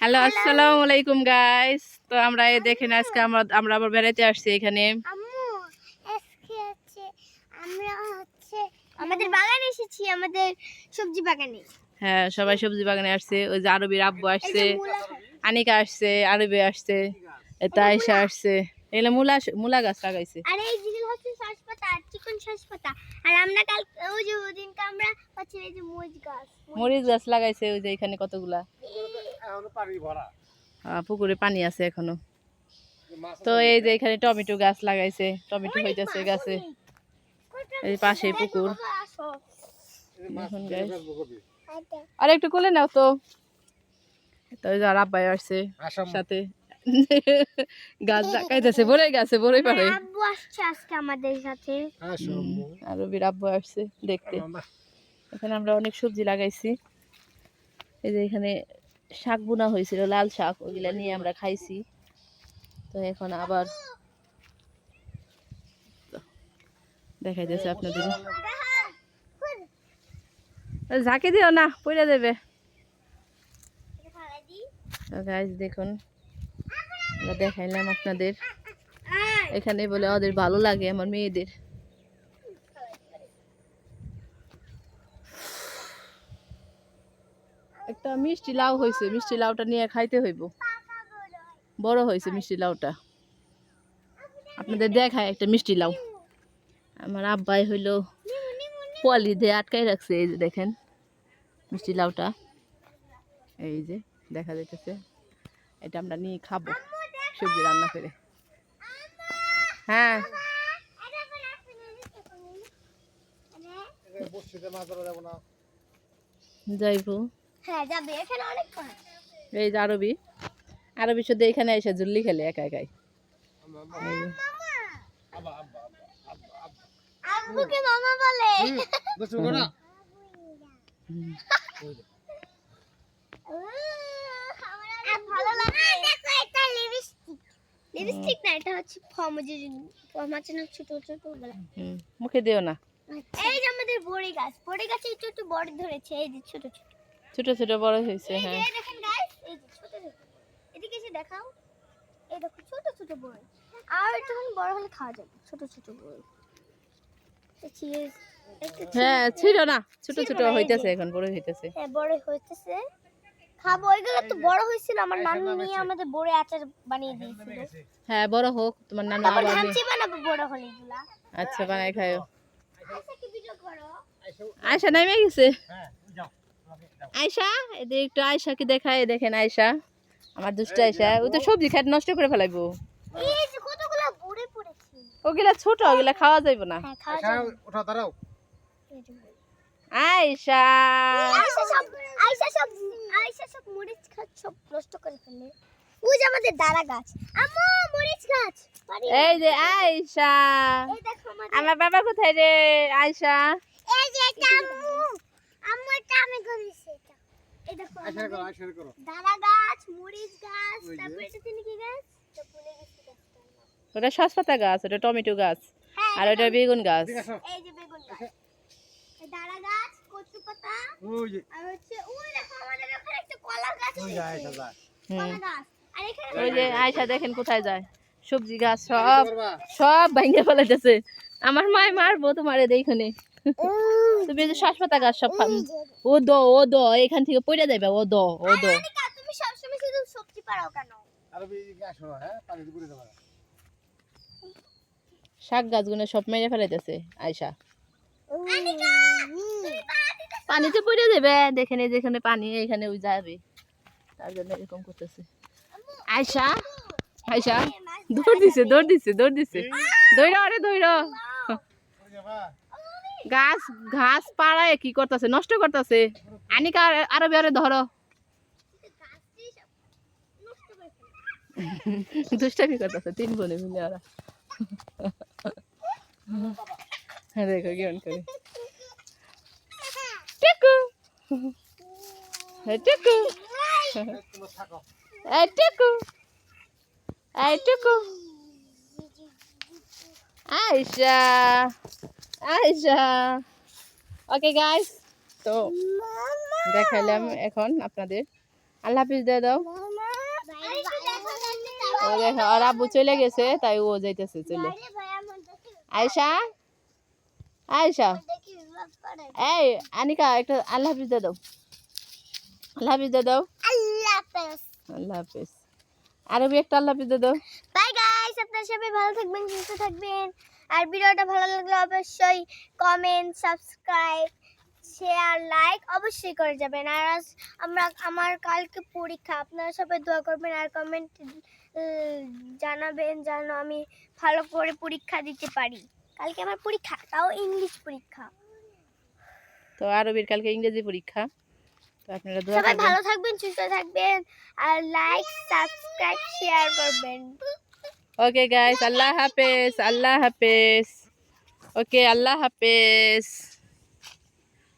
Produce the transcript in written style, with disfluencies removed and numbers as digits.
Hello, আসসালামু আলাইকুম guys. তো আমরা এই দেখেন আজকে আমরা আবার বেড়াইতে আসছি এখানে। আমাদের বাগানে এসেছি, আমাদের সবজি বাগানে। হ্যাঁ, সবাই সবজি বাগানে আসছে। ওই যে আরবির আব্বু আসছে, আনিকা আসছে, আরবি আসছে, তাইশা আসছে। এগুলো মূলা গাছ লাগাইছে। আর এই জিনিস হচ্ছে সসপাতা, চিকন সসপাতা। আর আমরা কাল ওই যে ওদিনকে আমরা পাচ্ছি এই যে মরিচ গাছ লাগাইছে ওই যে এখানে কতগুলা। এখনো পানি ভরা। পুকুরে পানি আছে এখনো। তো এই যে এখানে টমেটো গাছ লাগাইছে, টমেটো হইতেছে গাছে। এই পাশে পুকুর। আর একটু কোলে নাও তো। আর আব্বাই আসছে সাথে গাছ লাগাইতেছে, বড় গাছে বড়ই পারে। আব্বু আসছে আজকে আমাদের সাথে। আর বীর আব্বু আসছে দেখতে। এখানে আমরা অনেক সবজি লাগাইছি। এই যে এখানে শাক বোনা হয়েছিল, লাল শাক, ওইগুলা নিয়ে আমরা খাইছি। তো এখন আবার দেখাইতেছে আপনাদের। ঝাঁকি দিও না, পড়ে দেবে। গাইস দেখুন, আমরা দেখাইলাম আপনাদের। এখানে বলে ওদের ভালো লাগে, আমার মেয়েদের। একটা মিষ্টি লাউ হয়েছে, মিষ্টি লাউটা নিয়ে খাইতে হইব। বড় হয়েছে মিষ্টি লাউটা, আপনাদের দেখায় একটা মিষ্টি লাউ। আমার আব্বাই হইলো পলি দিয়ে আটকাই রাখছে। এই যে দেখেন মিষ্টি লাউটা, এই যে দেখা যাইতেছে। এটা আমরা নিয়ে খাবো সবজি রান্না করে। হ্যাঁ, যাইবো। হ্যাঁ যাবে, এখানে অনেক কম। এই যে আরবি শুধু এখানে এসে ঝুল্লি খেলে একা একাই। আব্বুকে মামা বলে। ভালো লাগে। দেখো এটা লিপস্টিক। লিপস্টিক না, এটা হচ্ছে ছোট ছোট বলে। মুখে দিও না। এই যে আমাদের বড়ি গাছ, বড়ি গাছে একটু বড় ধরেছে। এই যে ছোট ছোট ছোট ছোট বড় হয়েছে। হ্যাঁ, এই দেখেন গাইস, এই যে ছোট ছোট। এদিকে এসে দেখাও, এই দেখো ছোট ছোট বড়ি। আর একটু বড় হলে খাওয়া যাবে ছোট ছোট বড়ি। হ্যাঁ ছিল না, ছোট ছোট হইতেছে, এখন বড় হইতেছে। হ্যাঁ বড় হইতেছে, খাবো। এগুলো তো বড় হয়েছিল, আমার নানু নিয়ে আমাদের বড় আচার বানিয়ে দিয়েছিল। হ্যাঁ বড় হোক, তোমার নানু আবার আবার ভাবছি বানাবো বড় হলে এগুলা। আচ্ছা বানাই খাও। আচ্ছা কি ভিডিও করো? আয়শা নামে গেছে। আয়শা এদের একটু আয়শাকে দেখায়। দেখেন আয়শা, আমার দুষ্ট আয়শা, ও তো সবজি খাট নষ্ট করে ফেলাইবো। এই যে কতগুলো বড়ে পড়েছে। ওগুলা ছোট, ওগুলা খাওয়া যাইব না। হ্যাঁ খাওয়া যাবে। ওঠা দাঁড়াও। আয়শা আয়শা সব মরিচ গাছ সব নষ্ট করে ফেলে। ওই যে আমাদের দাঁড়া গাছ, আম্মু মরিচ গাছ। এই যে আয়শা, এই দেখো আমার বাবা কোথায় রে আয়শা? এই যে এটা আম্মু এটা আমি করেছি এটা। এই দেখো আশীর্বাদ করো। দাঁড়া গাছ, মরিচ গাছ, তারপর এটা তিনি কি গাছ? তো ভুলে গেছি গাছটা। ওটা সসপাতা গাছ, ওটা টমেটো গাছ, আর ওটা বেগুন গাছ। এই যে বেগুন গাছ, এই দাঁড়া গাছ, কচু পাতা, ওই যে আর হচ্ছে ওই দেখো আমাদের ওখানে একটা কলা গাছ ওই আছে। যায় এটা যায়। কলা গাছ। আর এখানে ওই যে আয়শা দেখেন কোথায় যায়, সবজি গাছ সব ভাঙে ফেলাইতেছে। আমার মায় মারবো তোমারে দেখনে। তুমি যে সসপাতা গাছ সব ও দ এখান থেকে পড়ে যাবে। ও দ আনিকা, তুমি সবসময় শুধু সবজি পাড়াও কেন? আর এই আসো হ্যাঁ পানি দিয়ে পুরে দাও। শাক গাছগুলো সব মেরে ফেলাইতেছে আয়শা। আনিকা তুমি পাড়া দিতে। পানিতে পড়ে যাবে, দেখেন এই যেখানে পানি এইখানে ওই যাবে, তার জন্য এরকম করতেছে। আয়শা দৌড় দিছে দৌড়া, আরে দৌড়া। গাছ ঘাস পাড়ায় কি করতেছে, নষ্ট করতেছে। আনিকা আরবি আরে ধরো, দুষ্টামি করতেছে তিন বোনে মিলে ওরা। দেখো কেমন করে টেকু টেকু টেকু টেকু। আয়শা ওকে গাইস, তো দেখাইলাম এখন আপনাদের। আল্লাহ হাফিজ দিয়ে দাও। ও দেখো আর আব্বু চলে গেছে তাই ও যাইতেছে চলে। আয়েশা আয়েশা এই আনিকা একটা আল্লাহ হাফিজ দিয়ে দাও। আল্লাহ হাফিজ দিয়ে দাও। আল্লাহ হাফেজ। আল্লাহ হাফিজ। আরবি একটা আল্লাহ হাফিজ দিয়ে দাও। বাই গাইস, আপনারা সবাই ভালো থাকবেন, সুস্থ থাকবেন। আর ভিডিওটা ভালো লাগলে অবশ্যই কমেন্ট, সাবস্ক্রাইব, শেয়ার, লাইক অবশ্যই করে যাবেন। আর আজ আমার কালকে পরীক্ষা, আপনারা সবাই দোয়া করবেন আর কমেন্ট জানাবেন যেন আমি ভালো করে পরীক্ষা দিতে পারি। কালকে আমার পরীক্ষা, তাও ইংলিশ পরীক্ষা। তো আরবির কালকে ইংরেজি পরীক্ষা। তো আপনারা দোয়া সবাই করবেন। ভালো থাকবেন, সুস্থ থাকবেন আর লাইক, সাবস্ক্রাইব, শেয়ার করবেন। ওকে গাইস, আল্লাহ হাফেজ। আল্লাহ হাফেজ। ওকে, আল্লাহ হাফেজ।